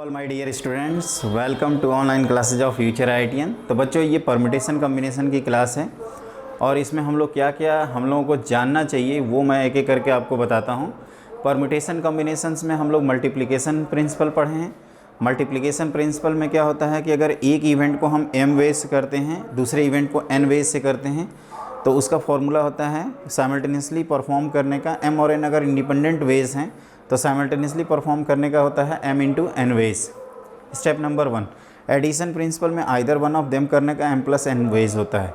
All my dear students, welcome to online classes of future ITN. तो बच्चों, ये permutation combination की class है और इसमें हम लोग क्या क्या हम लोगों को जानना चाहिए वो मैं एक एक करके आपको बताता हूँ। परमिटेशन कम्बिनेशंस में हम लोग मल्टीप्लिकेशन प्रिंसिपल पढ़े हैं। मल्टीप्लिकेशन प्रिंसिपल में क्या होता है कि अगर एक इवेंट को हम m वेज से करते हैं, दूसरे इवेंट को n वेज से करते हैं, तो उसका फॉर्मूला होता है साइमल्टेनियसली परफॉर्म करने का। m और n अगर इंडिपेंडेंट वेज हैं तो साइमल्टेनियसली परफॉर्म करने का होता है m into n ways. Step number 1, addition principle में आइदर वन ऑफ देम करने का m प्लस n वेज होता है।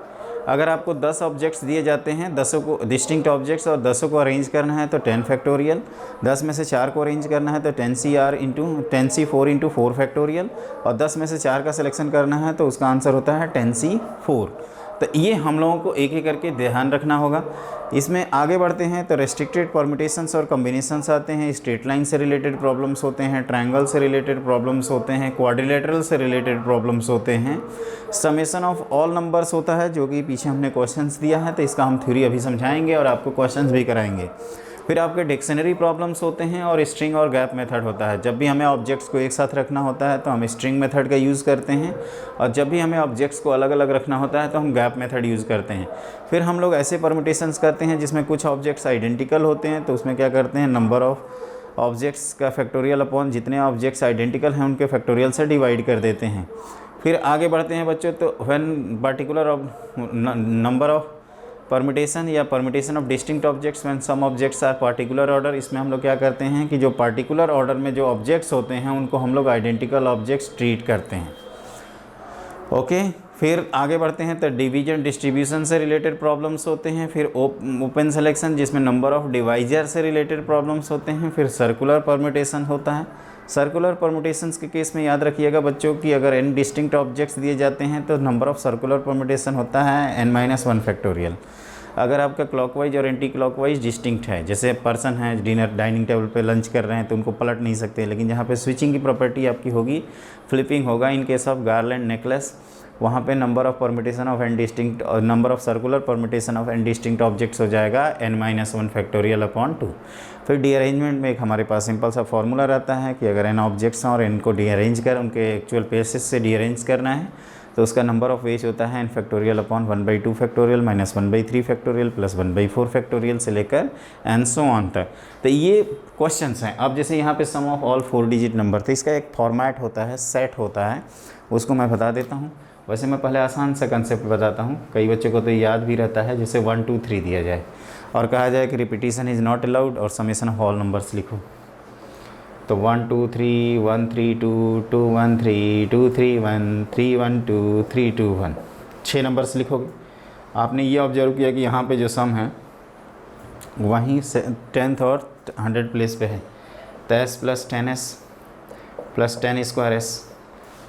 अगर आपको 10 ऑब्जेक्ट्स दिए जाते हैं, 10 को डिस्टिंक्ट ऑब्जेक्ट्स, और 10 को अरेंज करना है तो 10 फैक्टोरियल, 10 में से 4 को अरेंज करना है तो 10CR into 10C4 into 4 factorial, और 10 में से 4 का सिलेक्शन करना है तो उसका आंसर होता है 10C4। तो ये हम लोगों को एक एक करके ध्यान रखना होगा। इसमें आगे बढ़ते हैं तो रेस्ट्रिक्टेड परम्यूटेशंस और कॉम्बिनेशंस आते हैं, स्ट्रेट लाइन से रिलेटेड प्रॉब्लम्स होते हैं, ट्रायंगल से रिलेटेड प्रॉब्लम्स होते हैं, क्वाड्रिलेटरल से रिलेटेड प्रॉब्लम्स होते हैं, समेशन ऑफ ऑल नंबर्स होता है जो कि पीछे हमने क्वेश्चंस दिया है, तो इसका हम थ्योरी अभी समझाएंगे और आपको क्वेश्चंस भी कराएंगे। फिर आपके डिक्शनरी प्रॉब्लम्स होते हैं और स्ट्रिंग और गैप मेथड होता है। जब भी हमें ऑब्जेक्ट्स को एक साथ रखना होता है तो हम स्ट्रिंग मेथड का यूज़ करते हैं, और जब भी हमें ऑब्जेक्ट्स को अलग अलग रखना होता है तो हम गैप मेथड यूज़ करते हैं। फिर हम लोग ऐसे परम्यूटेशंस करते हैं जिसमें कुछ ऑब्जेक्ट्स आइडेंटिकल होते हैं, तो उसमें क्या करते हैं, नंबर ऑफ ऑब्जेक्ट्स का फैक्टोरियल अपॉन जितने ऑब्जेक्ट्स आइडेंटिकल हैं उनके फैक्टोरियल से डिवाइड कर देते हैं। फिर आगे बढ़ते हैं बच्चों, तो when particular number of permutation या permutation of distinct objects when some objects are particular order, इसमें हम लोग क्या करते हैं कि जो पार्टिकुलर ऑर्डर में जो ऑब्जेक्ट्स होते हैं उनको हम लोग आइडेंटिकल ऑब्जेक्ट्स ट्रीट करते हैं। ओके, फिर आगे बढ़ते हैं तो डिवीजन डिस्ट्रीब्यूशन से रिलेटेड प्रॉब्लम्स होते हैं। फिर ओपन सिलेक्शन जिसमें नंबर ऑफ डिवाइजर से रिलेटेड प्रॉब्लम्स होते हैं। फिर सर्कुलर परम्यूटेशन होता है। सर्कुलर परम्यूटेशंस के केस में याद रखिएगा बच्चों कि अगर n डिस्टिंक्ट ऑब्जेक्ट्स दिए जाते हैं तो नंबर ऑफ सर्कुलर परम्यूटेशन होता है n-1 फैक्टोरियल। अगर आपका क्लॉकवाइज और एंटी क्लॉकवाइज डिस्टिंक्ट है, जैसे पर्सन है डाइनिंग टेबल पे लंच कर रहे हैं तो उनको पलट नहीं सकते, लेकिन जहाँ पे स्विचिंग की प्रॉपर्टी आपकी होगी, फ्लिपिंग होगा। In case of garland necklace, वहाँ पे number of permutation of N distinct और number of circular permutation of N distinct objects हो जाएगा n-1 फैक्टोरियल अपॉन 2। फिर डीअरेंजमेंट में एक हमारे पास सिंपल सा फॉर्मूला रहता है कि अगर n ऑब्जेक्ट्स हैं और n को डीअरेंज कर उनके एक्चुअल प्लेसेस से डीअरेंज करना है तो उसका नंबर ऑफ वेज होता है n factorial upon 1/2 factorial minus 1/3 factorial plus 1/4 factorial से लेकर एंड सो ऑन तक। तो ये क्वेश्चंस हैं। अब जैसे यहाँ पे सम ऑफ ऑल 4 डिजिट नंबर, तो इसका एक फॉर्मेट होता है, सेट होता है, उसको मैं बता देता हूँ। वैसे मैं पहले आसान सा कंसेप्ट बताता हूँ, कई बच्चों को तो याद भी रहता है। जैसे 1 2 3 दिया जाए और कहा जाए कि रिपीटिशन इज़ नॉट अलाउड और समेशन ऑफ ऑल नंबर्स लिखो, तो 1 2 3 1 3 2 2 1 3 2 3 1 3 1 2 3 2 1, 6 नंबर्स लिखोगे। आपने ये ऑब्जर्व किया कि यहाँ पे जो सम है वहीं से 10th और 100 प्लेस पे है, तो s plus 10s plus 10 square s।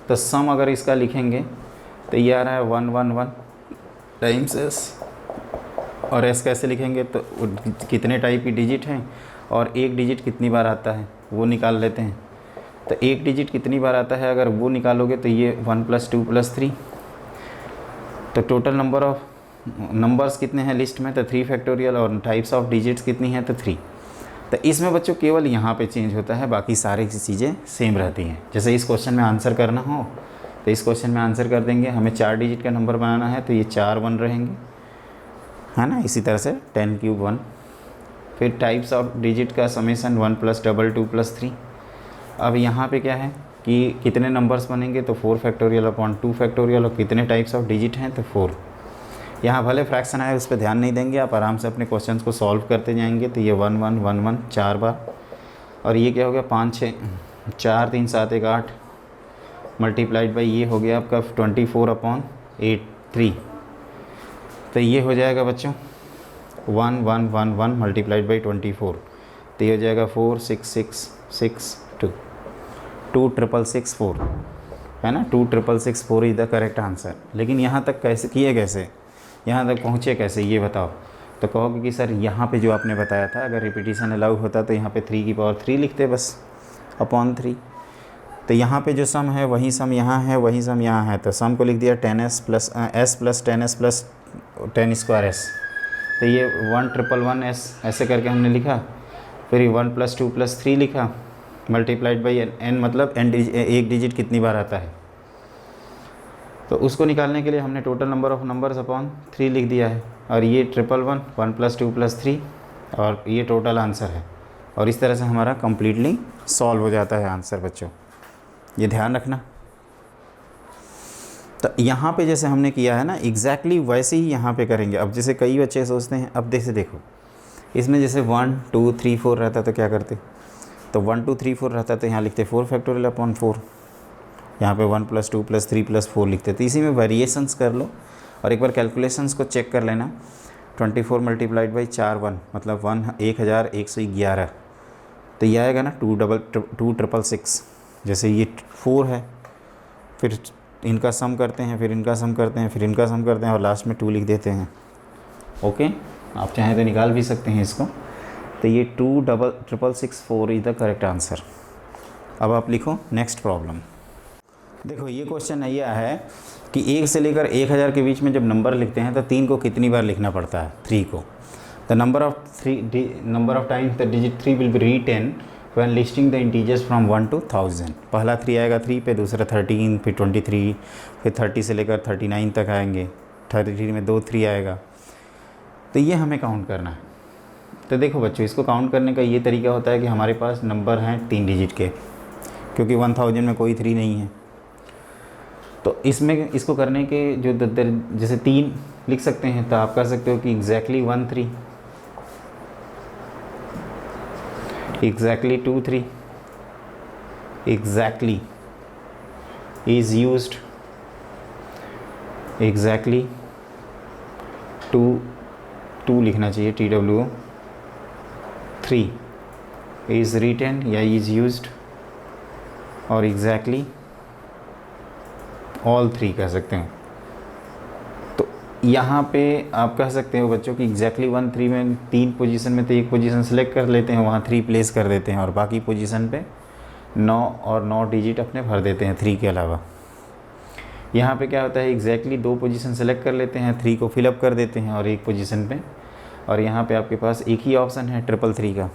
तो सम अगर इसका लिखेंगे तो ये आ रहा है 1 1 1 टाइम्स s, और s कैसे लिखेंगे तो कितने टाइप की डिजिट हैं और एक डिजिट कितनी बार आता है वो निकाल लेते हैं। तो एक डिजिट कितनी बार आता है अगर वो निकालोगे तो ये 1 + 2 + 3, तो टोटल नंबर ऑफ नंबर्स कितने हैं लिस्ट में, तो 3 फैक्टोरियल, और टाइप्स ऑफ डिजिट्स कितनी हैं तो 3। तो इसमें बच्चों केवल यहाँ पे चेंज होता है, बाकी सारी चीज़ें सेम रहती हैं। जैसे इस क्वेश्चन में आंसर करना हो तो इस क्वेश्चन में आंसर कर देंगे, हमें 4 डिजिट का नंबर बनाना है तो ये 4 1 रहेंगे, है ना। इसी तरह से 10³ 1। फिर टाइप्स ऑफ डिजिट का समेशन 1 + 2 2 + 3। अब यहाँ पे क्या है कि कितने नंबर्स बनेंगे तो 4 फैक्टोरियल अपॉन 2 फैक्टोरियल, और कितने टाइप्स ऑफ डिजिट हैं तो 4। यहाँ भले फ्रैक्शन आए उस पर ध्यान नहीं देंगे, आप आराम से अपने क्वेश्चंस को सॉल्व करते जाएंगे। तो ये 1 1 1 1 4 बार, और ये क्या हो गया 5 6 4 3 7 1 8 मल्टीप्लाइड बाई ये हो गया आपका 24/8 3। तो ये हो जाएगा बच्चों 1 1 1 1 मल्टीप्लाइड बाई 24, तो ये हो जाएगा 4 6 6 6 2 2 6 6 4, है ना। 2 6 6 4 इज़ द करेक्ट आंसर। लेकिन यहाँ तक कैसे किए, कैसे यहाँ तक पहुँचे कैसे, ये बताओ। तो कहोगे कि सर यहाँ पे जो आपने बताया था अगर रिपीटिशन अलाउ होता तो यहाँ पे 3³ लिखते बस अपॉन 3। तो यहाँ पे जो सम है वही सम यहाँ है, वही सम यहाँ है, तो सम को लिख दिया 10s plus s plus 10s plus 10 square s। तो ये 1 1 1 1 s ऐसे करके हमने लिखा। फिर 1 + 2 + 3 लिखा, मल्टीप्लाइड बाई n मतलब एक डिजिट कितनी बार आता है। तो उसको निकालने के लिए हमने total number of numbers upon 3 लिख दिया है, और ये 111 1 + 2 + 3, और ये टोटल आंसर है। और इस तरह से हमारा कम्प्लीटली सॉल्व हो जाता है आंसर बच्चों, ये ध्यान रखना। तो यहाँ पे जैसे हमने किया है ना, एग्जैक्टली वैसे ही यहाँ पे करेंगे। अब जैसे कई बच्चे सोचते हैं, अब जैसे देखो इसमें जैसे 1 2 3 4 रहता तो क्या करते, तो 1 2 3 4 रहता तो यहाँ लिखते 4 फैक्टोरियल अपॉन 4, यहाँ पे 1 + 2 + 3 + 4 लिखते। तो इसी में वेरिएशंस कर लो और एक बार कैलकुलेशंस को चेक कर लेना। 24 × 4 1 मतलब 1111। तो ये आएगा ना 2 जैसे ये 4 है, फिर इनका सम करते हैं, फिर इनका सम करते हैं, फिर इनका सम करते हैं, और लास्ट में 2 लिख देते हैं। ओके, आप चाहें तो निकाल भी सकते हैं इसको। तो ये 26664 इज़ द करेक्ट आंसर। अब आप लिखो नेक्स्ट प्रॉब्लम। देखो ये क्वेश्चन ये है कि 1 से लेकर 1000 के बीच में जब नंबर लिखते हैं तो 3 को कितनी बार लिखना पड़ता है, 3 को। The number of times the digit 3 will B retain when listing the integers from 1 to 1000। पहला 3 आएगा 3 पे, दूसरा 13, फिर 23, फिर 30 से लेकर 39 तक आएंगे। 33 में 2 3 आएगा। तो ये हमें काउंट करना है। तो देखो बच्चों, इसको काउंट करने का ये तरीका होता है कि हमारे पास नंबर हैं 3 डिजिट के, क्योंकि 1000 में कोई 3 नहीं है। तो इसमें इसको करने के जो जैसे 3 लिख सकते हैं, तो आप कर सकते हो कि exactly 1 3, exactly 2 3, exactly is used, exactly 2 लिखना चाहिए, TWO 3 इज़ रिटन या इज़ यूज्ड, और एग्जैक्टली ऑल 3 कह सकते हैं। तो यहाँ पे आप कह सकते हो बच्चों कि एग्जैक्टली 1 3 में 3 पोजीशन में तो एक पोजीशन सेलेक्ट कर लेते हैं, वहाँ 3 प्लेस कर देते हैं, और बाकी पोजीशन पे 9 और 9 डिजिट अपने भर देते हैं 3 के अलावा। यहाँ पे क्या होता है, एग्जैक्टली 2 पोजीशन सेलेक्ट कर लेते हैं, 3 को फिलअप कर देते हैं और एक पोजीशन पे, और यहाँ पे आपके पास एक ही ऑप्शन है 333 का,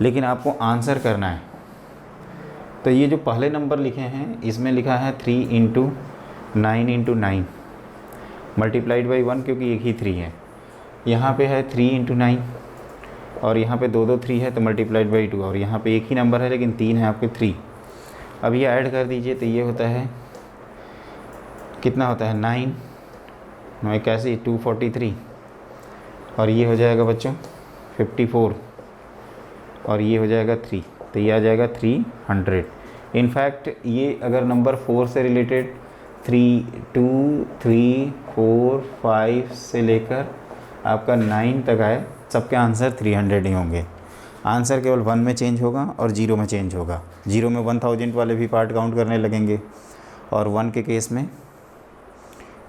लेकिन आपको आंसर करना है। तो ये जो पहले नंबर लिखे हैं इसमें लिखा है 3 × 9 × 9 मल्टीप्लाइड बाई 1, क्योंकि एक ही 3 है। यहाँ पे है 3 × 9, और यहाँ पे 2 2 3 है तो मल्टीप्लाइड बाई 2, और यहाँ पे एक ही नंबर है लेकिन 3 है आपके 3। अब ये ऐड कर दीजिए तो ये होता है, कितना होता है 9 9 कैसे 243, और ये हो जाएगा बच्चों 54, और ये हो जाएगा 3, तो ये आ जाएगा 300। इनफैक्ट ये अगर नंबर 4 से रिलेटेड 3 2 3 4 5 से लेकर आपका 9 तक आए, सबके आंसर 300 ही होंगे। आंसर केवल 1 में चेंज होगा और 0 में चेंज होगा। 0 में 1000 वाले भी पार्ट काउंट करने लगेंगे, और 1 के केस में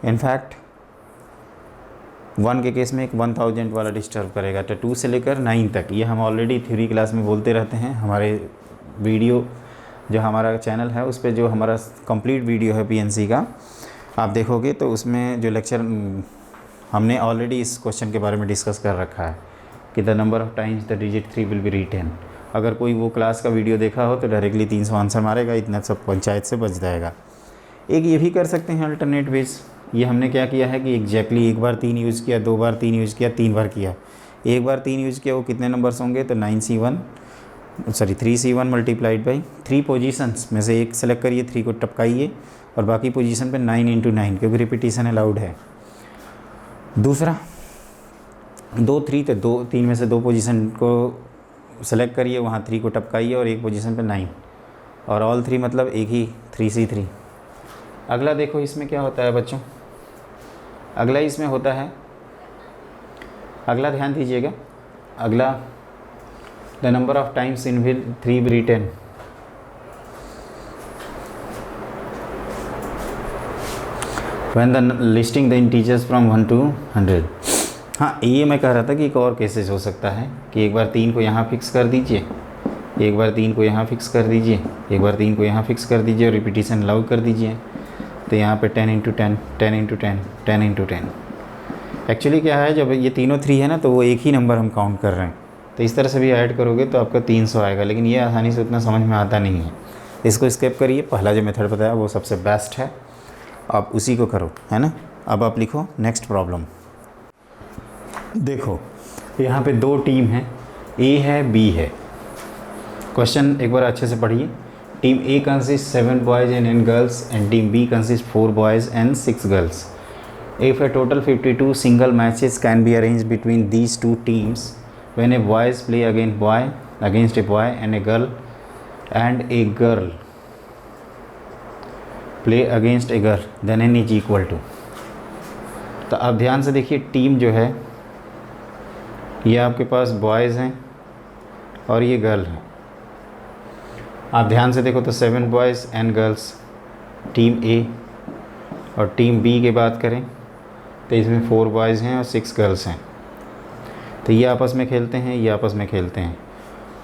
इनफैक्ट 1 के केस में एक 1000 वाला डिस्टर्ब करेगा। तो 2 से लेकर 9 तक, ये हम ऑलरेडी थ्योरी क्लास में बोलते रहते हैं। हमारे वीडियो जो हमारा चैनल है उस पर जो हमारा कंप्लीट वीडियो है PNC का, आप देखोगे तो उसमें जो लेक्चर हमने ऑलरेडी इस क्वेश्चन के बारे में डिस्कस कर रखा है कि the number of times the digit 3 will be written. अगर कोई वो क्लास का वीडियो देखा हो तो डायरेक्टली 300 आंसर मारेगा, इतना सब पंचायत से बच जाएगा। एक ये भी कर सकते हैं अल्टरनेट वेज। ये हमने क्या किया है कि एग्जैक्टली एक बार 3 यूज़ किया, 2 बार 3 यूज़ किया, 3 बार किया। एक बार 3 यूज़ किया वो कितने नंबर्स होंगे, तो 3C1 मल्टीप्लाइड बाई 3 पोजीशंस में से एक सेलेक्ट करिए, 3 को टपकाइए, और बाकी पोजीशन पे 9 × 9, क्योंकि रिपीटिशन अलाउड है। दूसरा 2 3, तो 3 में से 2 पोजीशन को सेलेक्ट करिए, वहाँ 3 को टपकाइए, और एक पोजीशन पे 9, और ऑल 3 मतलब एक ही 3C3। अगला देखो इसमें क्या होता है बच्चों, अगला इसमें होता है, अगला ध्यान दीजिएगा, अगला the number of times in will 3 be written. When the listing the integers from 1 to 100। हाँ, ये मैं कह रहा था कि एक और केसेस हो सकता है कि एक बार 3 को यहाँ फिक्स कर दीजिए, एक बार 3 को यहाँ फिक्स कर दीजिए, एक बार 3 को यहाँ फिक्स कर दीजिए, और रिपीटिशन अलाउ कर दीजिए। तो यहाँ पे 10 × 10 10 × 10 10 × 10। एक्चुअली क्या है, जब ये तीनों 3 है ना, तो वो एक ही नंबर हम काउंट कर रहे हैं, तो इस तरह से भी ऐड करोगे तो आपका 300 आएगा, लेकिन ये आसानी से उतना समझ में आता नहीं है। इसको स्किप करिए, पहला जो मेथड बताया वो सबसे बेस्ट है, आप उसी को करो, है ना। अब आप लिखो नेक्स्ट प्रॉब्लम। देखो यहाँ पे दो टीम है, ए है बी है। क्वेश्चन एक बार अच्छे से पढ़िए। Team A consist 7 boys and 9 girls and team B consist 4 boys and 6 girls. If a total 52 single matches can be arranged between these two teams, when a boys play against a boy and a girl play against a girl, then n is equal to। तो आप ध्यान से देखिए, team जो है ये आपके पास boys हैं और ये गर्ल है। आप ध्यान से देखो तो 7 बॉयज़ एंड गर्ल्स टीम ए, और टीम बी की बात करें तो इसमें 4 बॉयज़ हैं और 6 गर्ल्स हैं। तो ये आपस में खेलते हैं, ये आपस में खेलते हैं,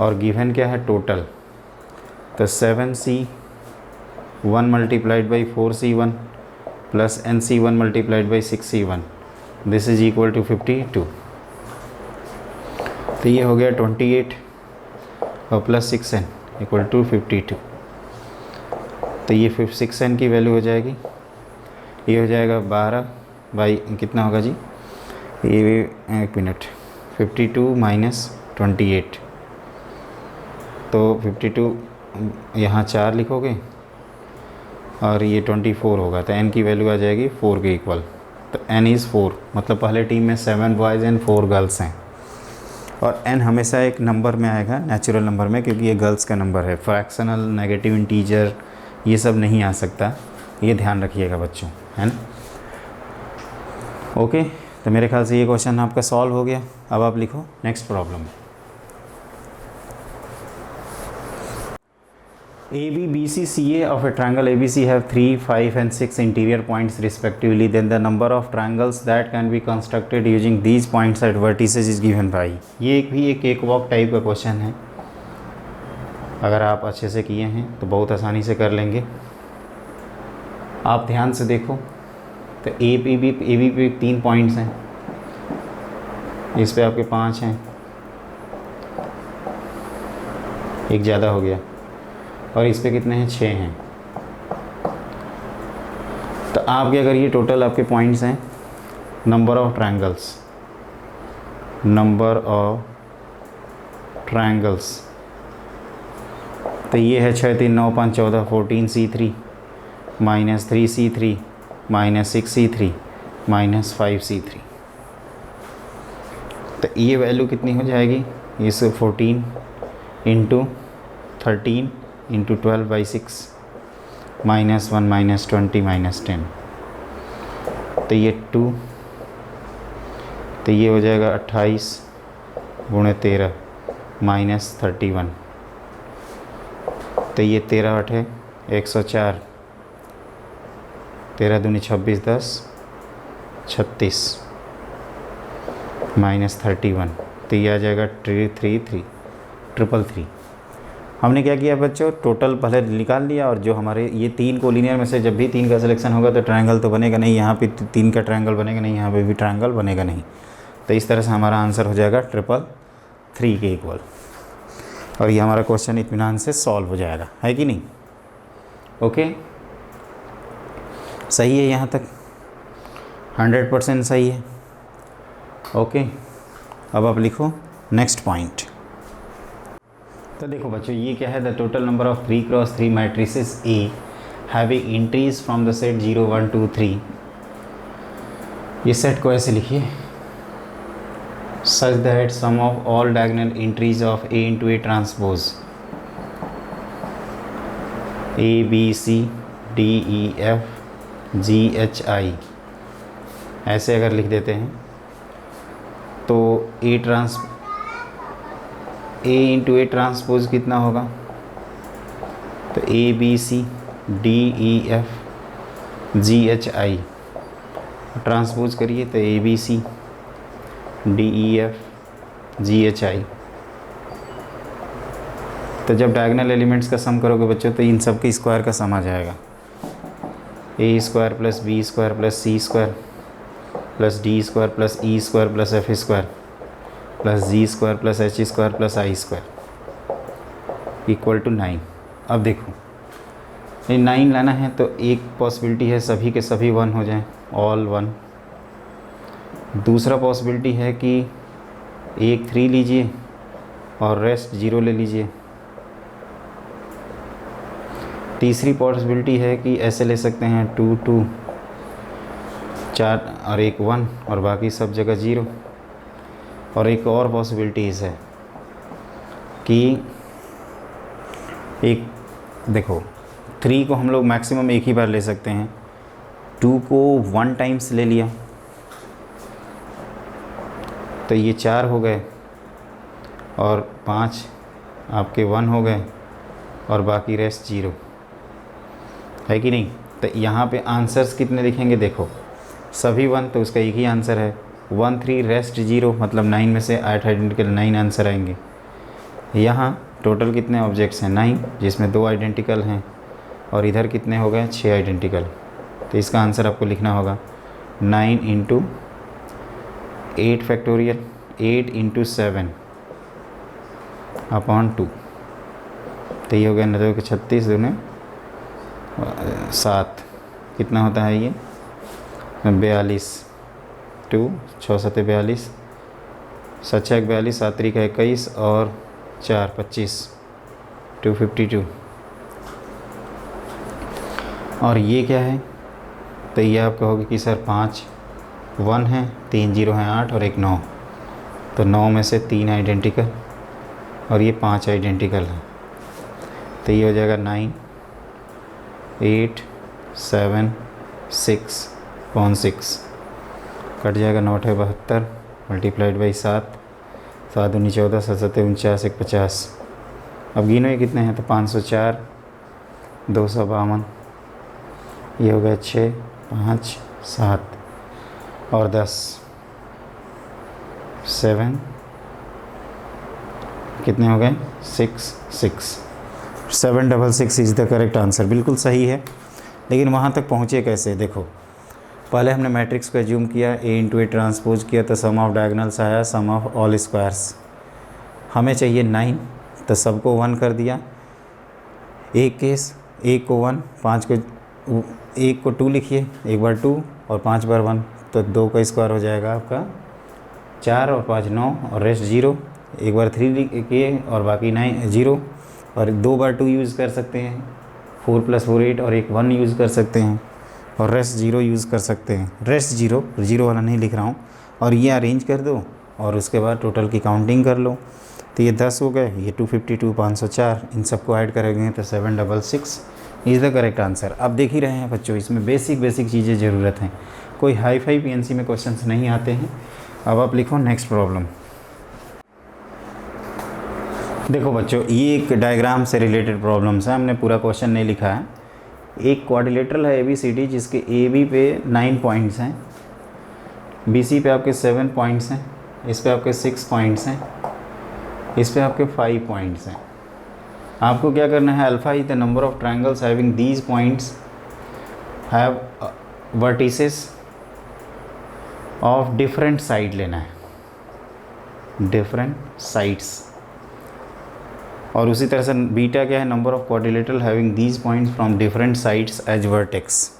और गिवन क्या है टोटल। तो 7C1 multiplied by 4C1 plus NC1 multiplied by 6C1, this is equal to 52। तो ये हो गया 28 और प्लस 6N इक्वल टू 52। तो ये 6N की वैल्यू हो जाएगी, ये हो जाएगा 12 बाई कितना होगा जी, ये एक मिनट, 52 माइनस 28। तो 52 यहाँ 4 लिखोगे और ये 24 होगा, तो n की वैल्यू आ जाएगी 4 के इक्वल। तो n इज़ 4, मतलब पहले टीम में 7 बॉयज़ एंड 4 गर्ल्स हैं, और n हमेशा एक नंबर में आएगा, नेचुरल नंबर में, क्योंकि ये गर्ल्स का नंबर है। फ्रैक्शनल, नेगेटिव इंटीजर ये सब नहीं आ सकता, ये ध्यान रखिएगा बच्चों, है ना। ओके, तो मेरे ख्याल से ये क्वेश्चन आपका सॉल्व हो गया। अब आप लिखो next problem. ABBCCA of a triangle ABC have 3, 5 and 6 interior points respectively. Then the number of triangles that can be constructed using these points at vertices is given by। ये भी एक cake walk type का question है। अगर आप अच्छे से किए हैं तो बहुत आसानी से कर लेंगे। आप ध्यान से देखो तो ए बी पे 3 पॉइंट्स हैं, इस पे आपके 5 हैं, एक ज़्यादा हो गया, और इस पे कितने हैं, 6 हैं। तो आपके अगर ये टोटल आपके पॉइंट्स हैं, नंबर ऑफ ट्रायंगल्स, तो ये है 6, 3, 9, 5, 14, 14C3 minus 3C3 minus 6C3 minus 5C3। तो ये वैल्यू कितनी हो जाएगी, इस 14 into 13 into 12/6 minus 1 minus 20 minus 10। तो ये 2, तो ये हो जाएगा 28 गुणे 13 माइनस 31। तो ये 13 8 है 104, 13 दूनी 26, 10 36 माइनस 31। तो ये आ जाएगा 333। हमने क्या किया बच्चों, टोटल पहले निकाल लिया, और जो हमारे ये 3 कोलिनियर में से जब भी 3 का सिलेक्शन होगा तो ट्रायंगल तो बनेगा नहीं, यहाँ पे 3 का ट्रायंगल बनेगा नहीं, यहाँ पे भी ट्रायंगल बनेगा नहीं। तो इस तरह से हमारा आंसर हो जाएगा 333 के इक्वल, और ये हमारा क्वेश्चन इत्मीनान से सॉल्व हो जाएगा, है कि नहीं। ओके, सही है, यहाँ तक 100% सही है। ओके, अब आप लिखो नेक्स्ट पॉइंट। तो देखो बच्चों, ये क्या है, the total number of 3x3 matrices A having entries from the set 0, 1, 2, 3। ये सेट को ऐसे लिखिए, such that sum of all diagonal entries of A into A transpose A, B, C, D, E, F, G, H, I, ऐसे अगर लिख देते हैं तो A इंटू A ट्रांसपोज कितना होगा, तो A, B, C, D, E, F, G, H, I transpose करिए तो A, B, C, D, E, F, G, H, I। तो जब डायगोनल एलिमेंट्स का सम करोगे बच्चों तो इन सब के स्क्वायर का सम आ जाएगा, A square plus B square plus C square plus D square plus E square plus F square plus G square plus H square plus I square equal to 9। अब देखो ये 9 लाना है तो एक पॉसिबिलिटी है सभी के सभी 1 हो जाएं, ऑल 1। दूसरा पॉसिबिलिटी है कि एक 3 लीजिए और रेस्ट 0 ले लीजिए। तीसरी पॉसिबिलिटी है कि ऐसे ले सकते हैं 2 2 4 और एक 1 और बाकी सब जगह 0। और एक और पॉसिबिलिटीज़ है कि एक देखो 3 को हम लोग मैक्सिमम एक ही बार ले सकते हैं, 2 को 1 टाइम्स ले लिया तो ये 4 हो गए और 5 आपके 1 हो गए और बाकी रेस्ट 0 है कि नहीं। तो यहाँ पे आंसर्स कितने दिखेंगे, देखो सभी 1 तो उसका एक ही आंसर है, 1 3 रेस्ट 0 मतलब 9 में से 8 आइडेंटिकल 9 आंसर आएंगे। यहाँ टोटल कितने ऑब्जेक्ट्स हैं 9, जिसमें 2 आइडेंटिकल हैं और इधर कितने हो गए 6 आइडेंटिकल। तो इसका आंसर आपको लिखना होगा 9 इंटू 8 फैक्टोरियल 8 इंटू 7 अपॉन 2। तो ये हो गया 9 के 36 दूने 7 कितना होता है ये 42, 2 6 7 42, 7 6 42, 7 3 21 और 4 25 252। और ये क्या है, तो ये आप कहोगे कि सर 5 1 है, 3 0 हैं 8 और एक 9, तो 9 में से 3 आइडेंटिकल और ये 5 आइडेंटिकल है। तो ये हो जाएगा 9 8 7 6/6 कट जाएगा 9 8 72 मल्टीप्लाइड बाई 7 7 दूनी 14 7 7 49 1 50। अब गिनो ये कितने हैं, तो 504 252, ये हो गया 6 5 7 और 10 7 कितने हो गए 6 6 766 इज़ द करेक्ट आंसर। बिल्कुल सही है, लेकिन वहाँ तक पहुँचे कैसे, देखो पहले हमने मैट्रिक्स को एज्यूम किया, ए इंटू ए ट्रांसपोज किया तो सम ऑफ डायगोनल्स आया सम ऑफ ऑल स्क्वायर्स। हमें चाहिए 9 तो सबको 1 कर दिया, एक केस एक को 1 5 को एक को 2 लिखिए, एक बार 2 और 5 बार 1 तो 2 का स्क्वायर हो जाएगा आपका 4 और 5 9 और रेस्ट 0, एक बार 3 लिखिए और बाकी 9 0 और 2 बार 2 यूज़ कर सकते हैं, 4 + 4 8 और एक 1 यूज़ कर सकते हैं और रेस्ट 0 यूज़ कर सकते हैं। रेस्ट 0 वाला नहीं लिख रहा हूँ। और ये अरेंज कर दो और उसके बाद टोटल की काउंटिंग कर लो, तो ये 10 हो गए, ये 252 504, इन सबको ऐड करेंगे तो 766 इज़ द करेक्ट आंसर। अब देख ही रहे हैं बच्चों, इसमें बेसिक चीज़ें ज़रूरत हैं, कोई हाई फाई पीएनसी में क्वेश्चंस नहीं आते हैं। अब आप लिखो नेक्स्ट प्रॉब्लम। देखो बच्चों, ये एक डायग्राम से रिलेटेड प्रॉब्लम्स है, हमने पूरा क्वेश्चन नहीं लिखा है। एक क्वाड्रिलेटरल है ABCD जिसके AB पे 9 पॉइंट्स हैं, BC पे आपके 7 पॉइंट्स हैं, इस पे आपके 6 पॉइंट्स हैं, इस पे आपके 5 पॉइंट्स हैं। आपको क्या करना है, alpha is the number of triangles having these points have vertices of different side लेना है, डिफरेंट साइड्स। और उसी तरह से बीटा क्या है, number of quadrilateral having these points from different sides as vertex.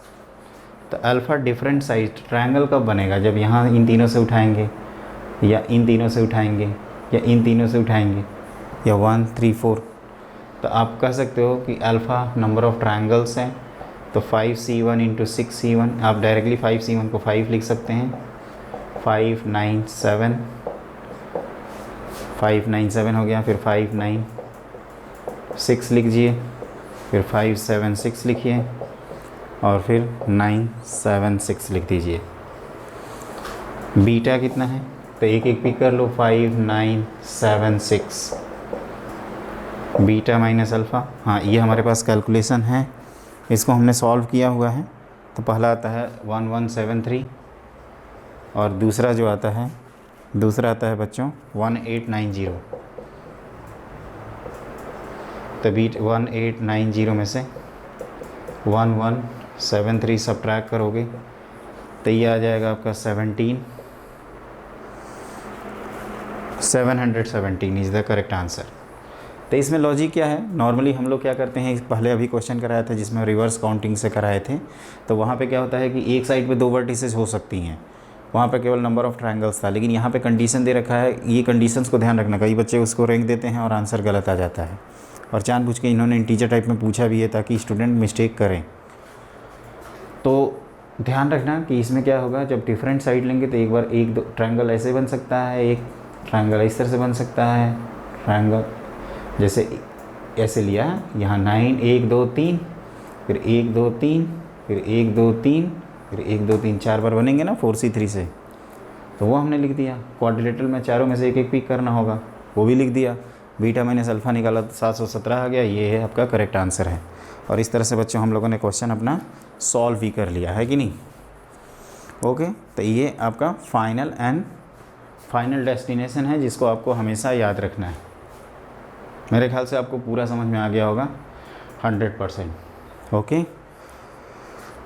तो अल्फ़ा डिफरेंट साइड ट्रायंगल कब बनेगा, जब यहाँ इन तीनों से उठाएंगे या इन तीनों से उठाएंगे या इन तीनों से उठाएंगे या 1 3 4। तो आप कह सकते हो कि अल्फ़ा नंबर ऑफ ट्रायंगल्स हैं, तो 5C1 इंटू 6C1, आप डायरेक्टली 5C1 को 5 लिख सकते हैं, 5 9 7 5 9 7 हो गया, फिर 5 9 6 लिख दीजिए, फिर 5 7 6 लिखिए और फिर 9 7 6 लिख दीजिए। बीटा कितना है, तो एक एक पिक कर लो, 5 9 7 6 बीटा माइनस अल्फ़ा। हाँ, ये हमारे पास कैलकुलेशन है, इसको हमने सॉल्व किया हुआ है। तो पहला आता है 1173 और दूसरा जो आता है बच्चों 1890। तो बीट 1890 में से 1173 सब्ट्रैक्ट करोगे तो ये आ जाएगा आपका 17 717 इज़ द करेक्ट आंसर। तो इसमें लॉजिक क्या है, नॉर्मली हम लोग क्या करते हैं, पहले अभी क्वेश्चन कराया था जिसमें रिवर्स काउंटिंग से कराए थे, तो वहाँ पे क्या होता है कि एक साइड पे 2 वर्टिसेस हो सकती हैं, वहाँ पे केवल नंबर ऑफ़ ट्रायंगल्स था, लेकिन यहाँ पे कंडीशन दे रखा है। ये कंडीशंस को ध्यान रखना, कई बच्चे उसको रैंक देते हैं और आंसर गलत आ जाता है, और जानबूझ के इन्होंने इंटीजर टाइप में पूछा भी है ताकि स्टूडेंट मिस्टेक करें। तो ध्यान रखना कि इसमें क्या होगा, जब डिफरेंट साइड लेंगे तो एक बार एक दो ट्रायंगल ऐसे बन सकता है, एक ट्रायंगल इस तरह से बन सकता है, ट्रायंगल जैसे ऐसे लिया यहाँ 9 1 2 3, फिर 1 2 3, फिर 1 2 3, फिर 1 2 3, 4 बार बनेंगे ना 4C3 से, तो वो हमने लिख दिया। क्वाड्रिलेटरल में चारों में से एक एक पिक करना होगा, वो भी लिख दिया। बीटा माइनस अल्फ़ा निकाला तो 717 आ गया, ये है आपका करेक्ट आंसर है। और इस तरह से बच्चों हम लोगों ने क्वेश्चन अपना सॉल्व भी कर लिया है कि नहीं। ओके, तो ये आपका फाइनल डेस्टिनेशन है जिसको आपको हमेशा याद रखना है। मेरे ख्याल से आपको पूरा समझ में आ गया होगा 100%। ओके,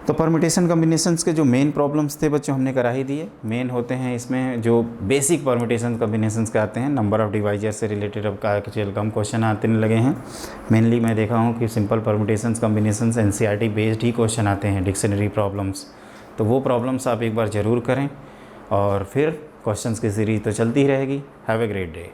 तो परम्यूटेशन कम्बिनेशंस के जो मेन प्रॉब्लम्स थे बच्चों हमने करा ही दिए। मेन होते हैं इसमें जो बेसिक परम्यूटेशन कम्बिनेशंस के आते हैं, नंबर ऑफ़ डिवाइजर से रिलेटेड अब का कम क्वेश्चन आते लगे हैं। मेनली मैं देखा हूँ कि simple permutations combinations NCERT based ही क्वेश्चन आते हैं, डिक्शनरी प्रॉब्लम्स, तो वो प्रॉब्लम्स आप एक बार ज़रूर करें, और फिर क्वेश्चंस की सीरीज़ तो चलती ही रहेगी। Have a great day.